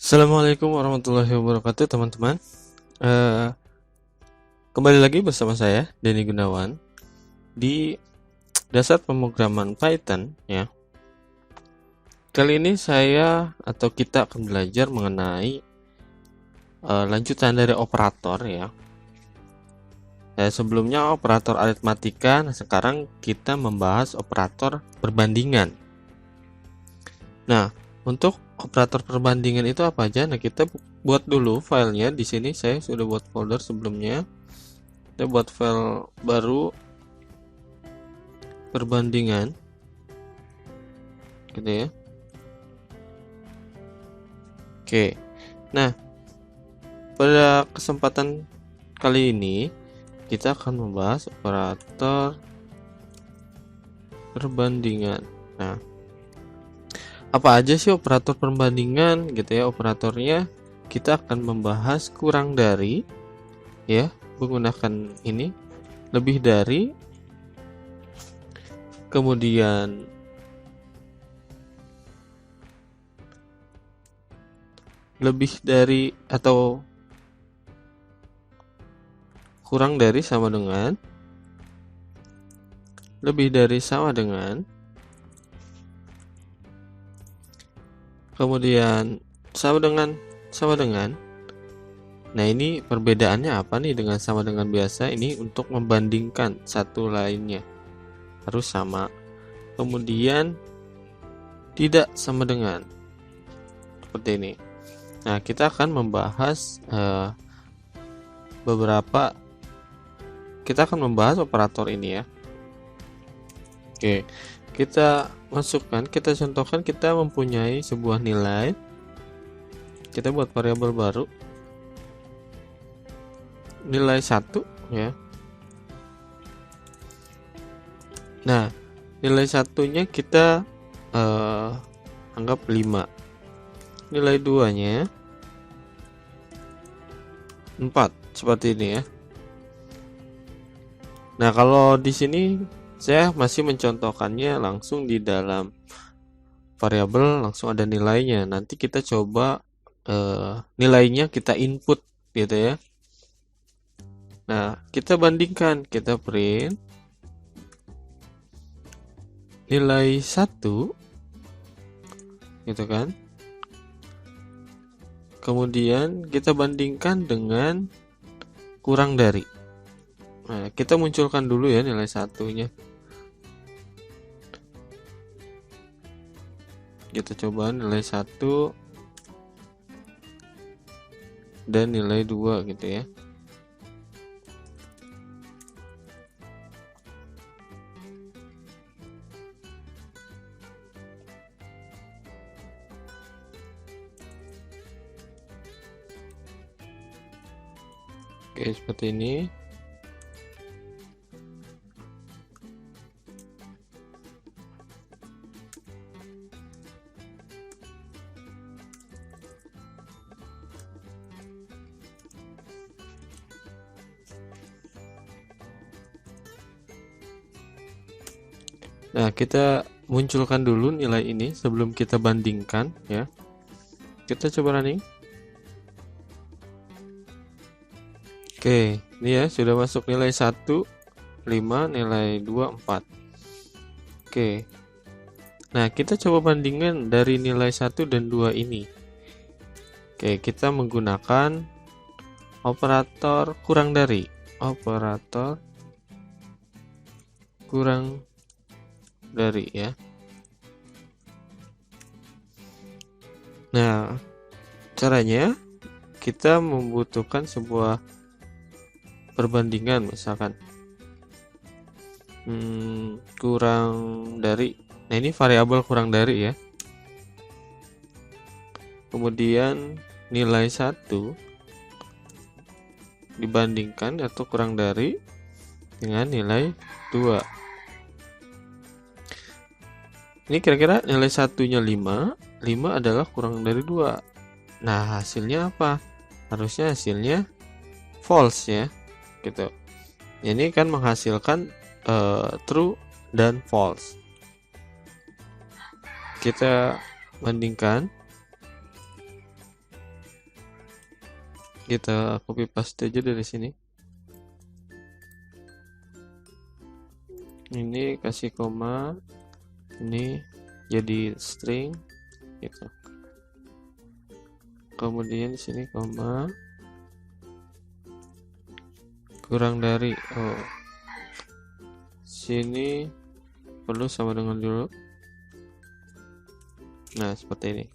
Assalamualaikum warahmatullahi wabarakatuh, teman-teman. Eh, Kembali lagi bersama saya, Denny Gunawan, di dasar pemrograman Python. Ya, kali ini kita akan belajar mengenai lanjutan dari operator. Ya, sebelumnya operator aritmatika. Nah, sekarang kita membahas operator perbandingan. Nah, untuk operator perbandingan itu apa aja? Nah, kita buat dulu filenya. Di sini saya sudah buat folder sebelumnya. Kita buat file baru perbandingan, gitu ya. Oke. Nah, pada kesempatan kali ini kita akan membahas operator perbandingan. Nah, apa aja sih operator perbandingan, gitu ya? Operatornya kita akan membahas kurang dari, ya, menggunakan ini, lebih dari, kemudian lebih dari atau kurang dari sama dengan, lebih dari sama dengan, kemudian sama dengan, sama dengan. Nah, ini perbedaannya apa nih dengan sama dengan biasa? Ini untuk membandingkan satu lainnya, harus sama. Kemudian tidak sama dengan, seperti ini. Nah, kita akan membahas kita akan membahas operator ini, ya. Oke, kita masukkan, kita contohkan, kita mempunyai sebuah nilai. Kita buat variabel baru, nilai 1, ya. Nah, nilai satunya kita anggap 5. Nilai 2-nya 4, seperti ini, ya. Nah, kalau di sini saya masih mencontohkannya langsung di dalam variabel, langsung ada nilainya. Nanti kita coba nilainya kita input, gitu ya. Nah, kita bandingkan, kita print nilai 1, gitu kan. Kemudian kita bandingkan dengan kurang dari. Nah, kita munculkan dulu ya nilai satunya. Kita coba nilai 1 dan nilai 2, gitu ya. Oke, seperti ini. Nah, kita munculkan dulu nilai ini sebelum kita bandingkan, ya. Kita coba running. Oke, ini ya sudah masuk nilai 1, 5, nilai 2, 4. Oke. Nah, kita coba bandingkan dari nilai 1 dan 2 ini. Oke, kita menggunakan operator kurang dari. Operator kurang dari, ya. Nah, caranya kita membutuhkan sebuah perbandingan, misalkan kurang dari. Nah, ini variabel kurang dari, ya. Kemudian nilai 1 dibandingkan atau kurang dari dengan nilai 2. Ini kira-kira nilai satunya 5, 5 adalah kurang dari 2. Nah, hasilnya apa? Harusnya hasilnya false, ya, gitu. Ini kan menghasilkan true dan false. Kita bandingkan. Kita copy paste aja dari sini. Ini kasih koma, ini jadi string gitu. Kemudian di sini koma, kurang dari, sini perlu sama dengan dulu. Nah, seperti ini.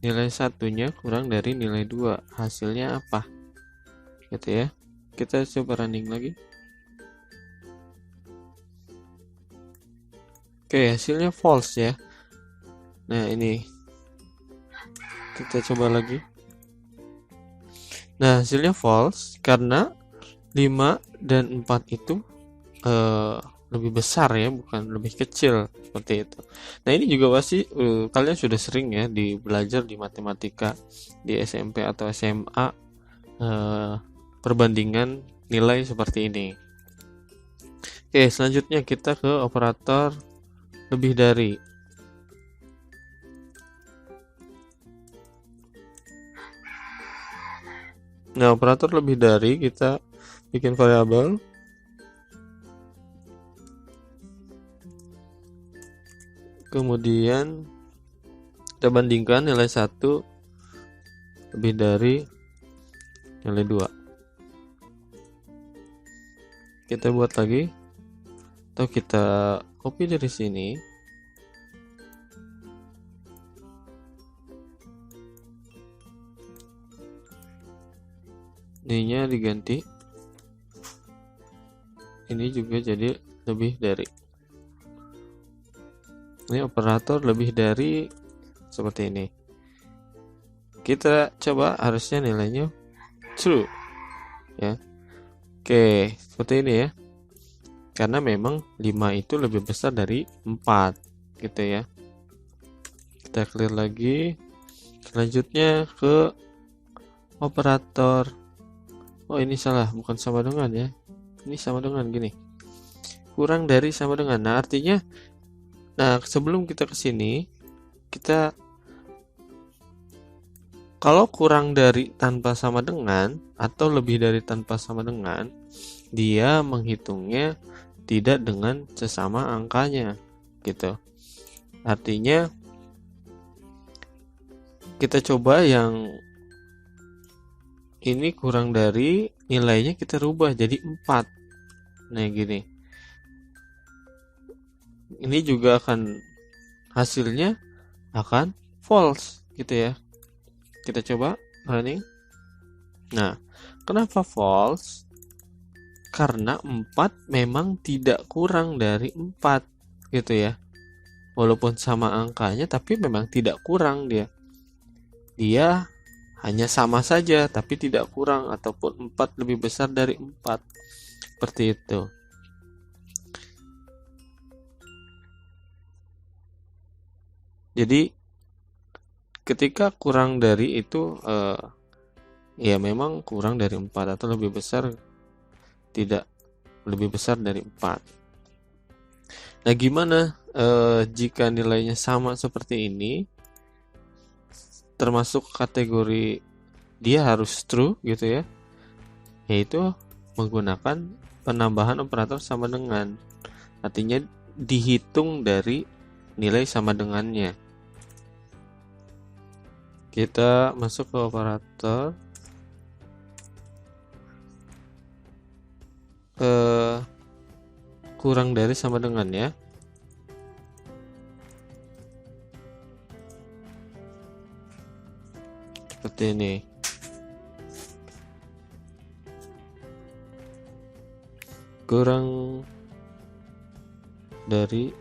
Nilai satunya kurang dari nilai 2. Hasilnya apa? Gitu ya. Kita coba running lagi. Oke, hasilnya false ya. Nah, ini kita coba lagi. Nah, hasilnya false karena 5 dan 4 itu lebih besar ya, bukan lebih kecil seperti itu. Nah, ini juga pasti kalian sudah sering ya belajar di matematika di SMP atau SMA, perbandingan nilai seperti ini. Oke, selanjutnya kita ke operator lebih dari. Nah, operator lebih dari kita bikin variabel. Kemudian kita bandingkan nilai 1 lebih dari nilai 2. Kita buat lagi, atau kita copy dari sini. Ini-nya diganti. Ini juga jadi lebih dari. Ini operator lebih dari seperti ini. Kita coba, harusnya nilainya true ya. Oke, seperti ini ya. Karena memang 5 itu lebih besar dari 4 gitu ya. Kita clear lagi. Selanjutnya ke operator. Oh, ini salah, bukan sama dengan ya. Ini sama dengan gini. Kurang dari sama dengan. Nah, artinya sebelum kita ke sini, kita kalau kurang dari tanpa sama dengan atau lebih dari tanpa sama dengan, dia menghitungnya tidak dengan sesama angkanya gitu. Artinya kita coba yang ini kurang dari, nilainya kita rubah jadi 4. Nah, gini. Ini juga hasilnya akan false gitu ya. Kita coba running. Nah, kenapa false? Karena 4 memang tidak kurang dari 4 gitu ya. Walaupun sama angkanya tapi memang tidak kurang dia. Dia hanya sama saja tapi tidak kurang, ataupun 4 lebih besar dari 4. Seperti itu. Jadi ketika kurang dari itu ya memang kurang dari 4 atau lebih besar, tidak lebih besar dari 4. Nah, gimana jika nilainya sama seperti ini? Termasuk kategori dia harus true gitu ya. Yaitu menggunakan penambahan operator sama dengan. Artinya dihitung dari nilai sama dengannya. Kita masuk ke operator kurang dari sama dengan ya. Seperti ini. Kurang dari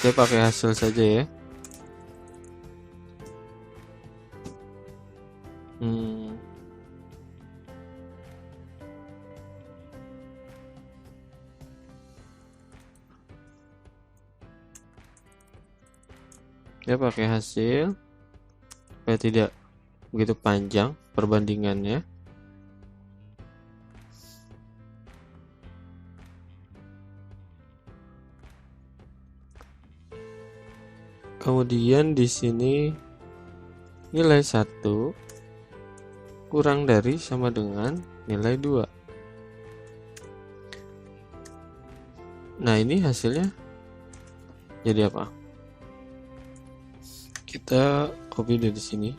saya pakai hasil saja ya. Dia pakai hasil supaya tidak begitu panjang perbandingannya. Kemudian di sini nilai 1 kurang dari sama dengan nilai 2. Nah, ini hasilnya jadi apa? Kita copy dari sini.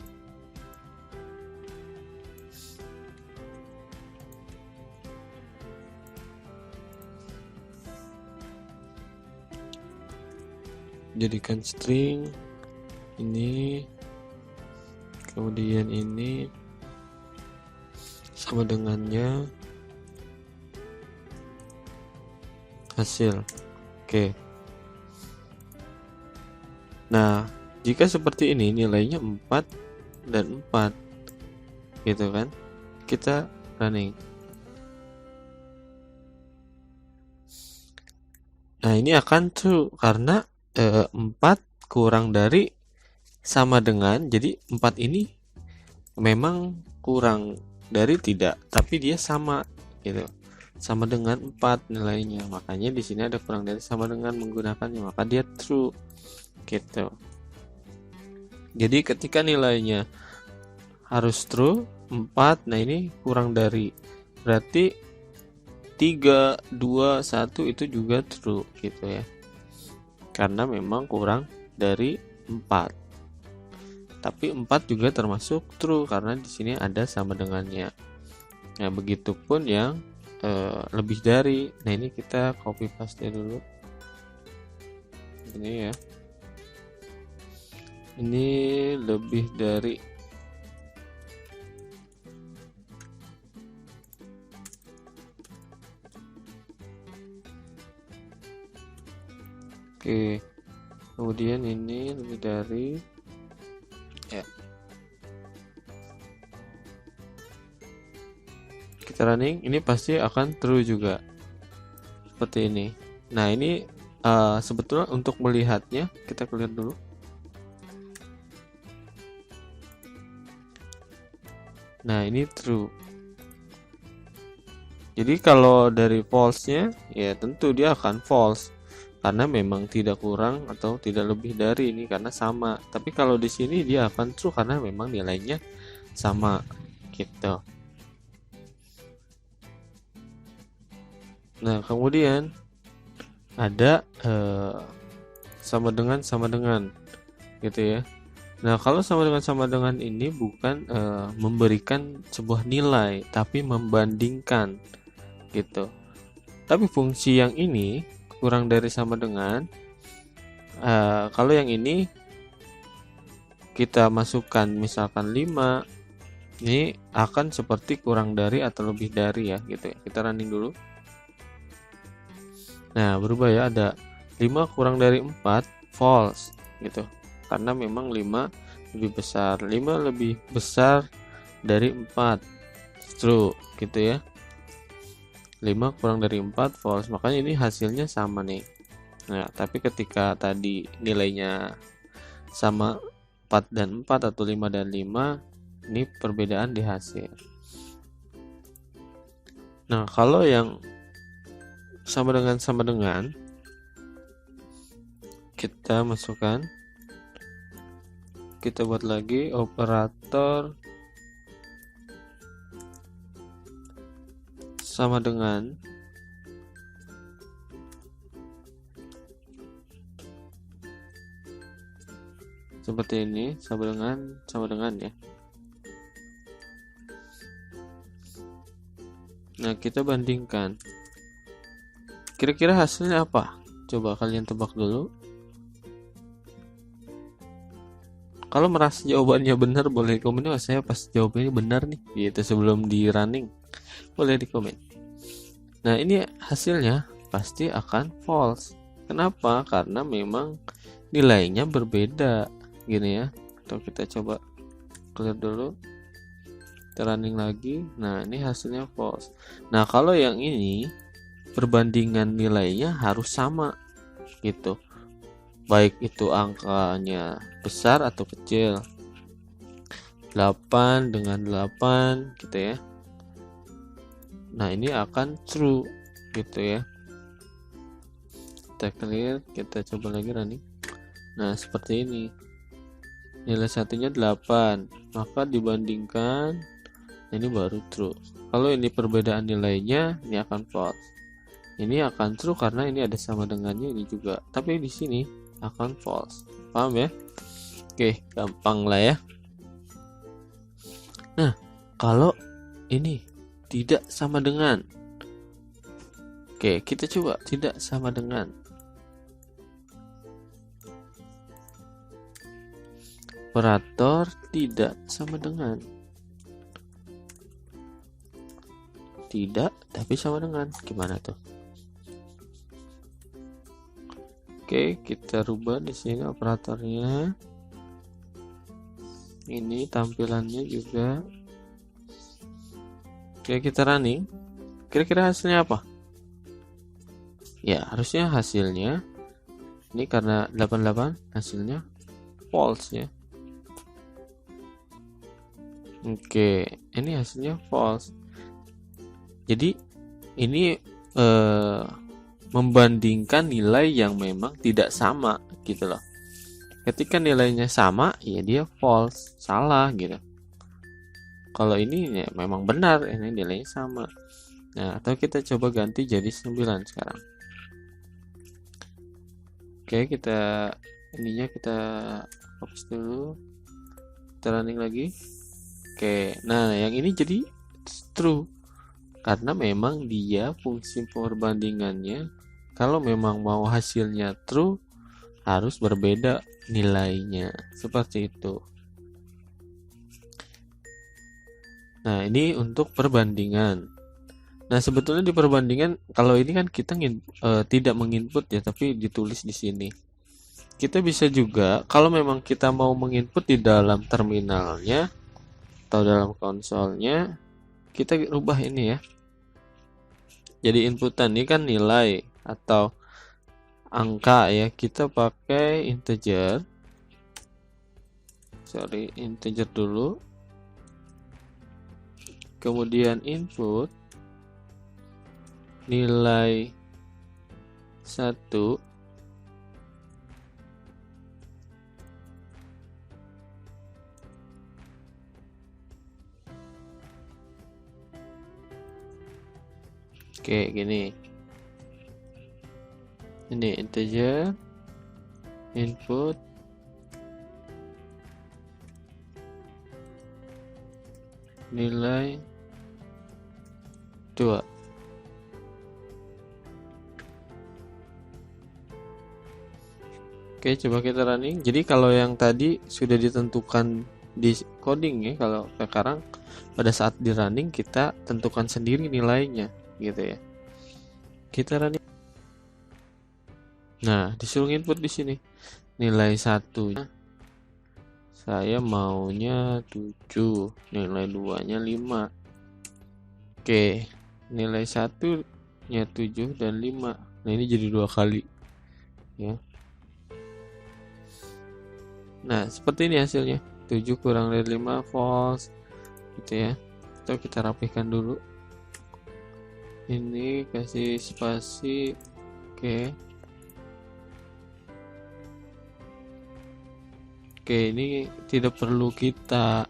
Jadikan string ini, kemudian ini sama dengannya hasil. Oke. Nah, jika seperti ini nilainya 4 dan 4 gitu kan, kita running. Nah, ini akan true karena 4 kurang dari sama dengan, jadi 4 ini memang kurang dari tidak, tapi dia sama gitu, sama dengan 4 nilainya, makanya di sini ada kurang dari sama dengan menggunakannya, maka dia true gitu. Jadi ketika nilainya harus true 4, nah ini kurang dari, berarti 3, 2, 1 itu juga true gitu ya, karena memang kurang dari 4. Tapi 4 juga termasuk true karena di sini ada sama dengannya. Nah, begitupun yang lebih dari. Nah, ini kita copy paste dulu. Ini ya. Ini lebih dari. Oke. Kemudian ini lebih dari ya. Kita running, ini pasti akan true juga. Seperti ini. Nah, ini sebetulnya untuk melihatnya kita lihat dulu. Nah, ini true. Jadi kalau dari false-nya ya tentu dia akan false karena memang tidak kurang atau tidak lebih dari, ini karena sama. Tapi kalau di sini dia akan true karena memang nilainya sama gitu. Nah, kemudian ada sama dengan gitu ya. Nah, kalau sama dengan ini bukan memberikan sebuah nilai, tapi membandingkan gitu. Tapi fungsi yang ini kurang dari sama dengan, kalau yang ini kita masukkan misalkan 5, ini akan seperti kurang dari atau lebih dari ya gitu ya. Kita running dulu. Nah, berubah ya, ada 5 kurang dari 4 false gitu. Karena memang 5 lebih besar. 5 lebih besar dari 4 true gitu ya. 5 kurang dari 4 false. Makanya ini hasilnya sama nih. Nah, tapi ketika tadi nilainya sama 4 dan 4 atau 5 dan 5, ini perbedaan di hasil. Nah, kalau yang sama dengan kita masukkan, kita buat lagi operator sama dengan seperti ini, sama dengan ya. Nah, kita bandingkan. Kira-kira hasilnya apa? Coba kalian tebak dulu. Kalau merasa jawabannya benar, boleh komen. Oh, saya pas jawabannya benar nih gitu sebelum di running. Boleh di komen. Nah, ini hasilnya pasti akan false. Kenapa? Karena memang nilainya berbeda gini ya. Atau kita coba clear dulu. Kita running lagi. Nah, ini hasilnya false. Nah, kalau yang ini perbandingan nilainya harus sama gitu, baik itu angkanya besar atau kecil. 8 dengan 8 gitu ya. Nah, ini akan true gitu ya. Kita clear, kita coba lagi running. Nah, seperti ini. Nilai satunya 8, maka dibandingkan ini baru true. Kalau ini perbedaan nilainya, ini akan false. Ini akan true karena ini ada sama dengannya ini juga. Tapi di sini akan false. Paham ya? Oke, gampang lah ya. Nah, kalau ini tidak sama dengan. Oke, kita coba tidak sama dengan. Operator tidak sama dengan. Tidak, tapi sama dengan. Gimana tuh? Oke, kita rubah di sini operatornya. Ini tampilannya juga. Oke, kita running. Kira-kira hasilnya apa? Ya, harusnya hasilnya ini karena 88 hasilnya false ya. Oke, ini hasilnya false. Jadi ini membandingkan nilai yang memang tidak sama gitu loh. Ketika nilainya sama, ya dia false, salah gitu. Kalau ini ya memang benar, ini nilainya sama. Nah, atau kita coba ganti jadi 9 sekarang. Oke, kita hapus dulu. Kita running lagi. Oke, nah yang ini jadi true karena memang dia fungsi perbandingannya kalau memang mau hasilnya true harus berbeda nilainya, seperti itu. Nah, ini untuk perbandingan. Nah, sebetulnya di perbandingan kalau ini kan kita tidak menginput ya, tapi ditulis di sini. Kita bisa juga kalau memang kita mau menginput di dalam terminalnya atau dalam konsolnya, kita rubah ini ya. Jadi inputan ini kan nilai atau angka ya, kita pakai integer. Integer dulu. Kemudian input nilai 1 Oke, gini. Ini integer input nilai 2. Oke, coba kita running. Jadi kalau yang tadi sudah ditentukan di coding ya, kalau sekarang pada saat di running kita tentukan sendiri nilainya gitu ya. Kita running. Nah, disuruh input di sini. Nilai 1-nya saya maunya 7, nilai 2-nya 5. Oke, nilai 1-nya 7 dan 5. Nah, ini jadi 2 kali ya. Nah, seperti ini hasilnya. 7 kurang dari 5 false gitu ya. Atau kita rapihkan dulu. Ini kasih spasi. Oke, ini tidak perlu kita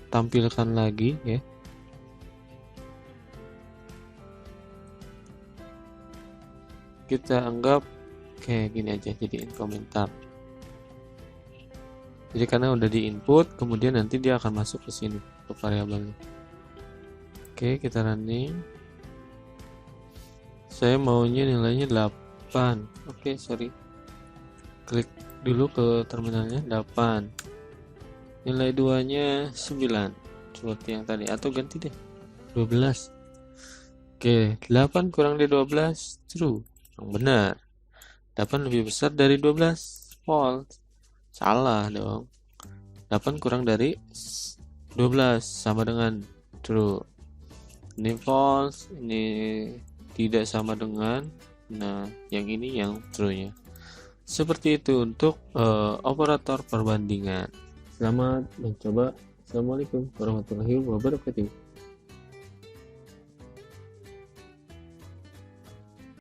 tampilkan lagi ya. Kita anggap kayak gini aja, jadiin komentar. Jadi karena udah di input, kemudian nanti dia akan masuk ke sini ke variabelnya. Oke, kita running. Saya maunya nilainya 8. Oke, sorry. Klik dulu ke terminalnya 8. Nilai 2-nya 9 seperti yang tadi, atau ganti deh 12. Oke, 8 kurang dari 12 true, yang benar. 8 lebih besar dari 12 false, salah dong. 8 kurang dari 12 sama dengan true. Ini false, ini tidak sama dengan. Nah, yang ini yang true-nya. Seperti itu untuk operator perbandingan. Selamat mencoba. Assalamualaikum warahmatullahi wabarakatuh.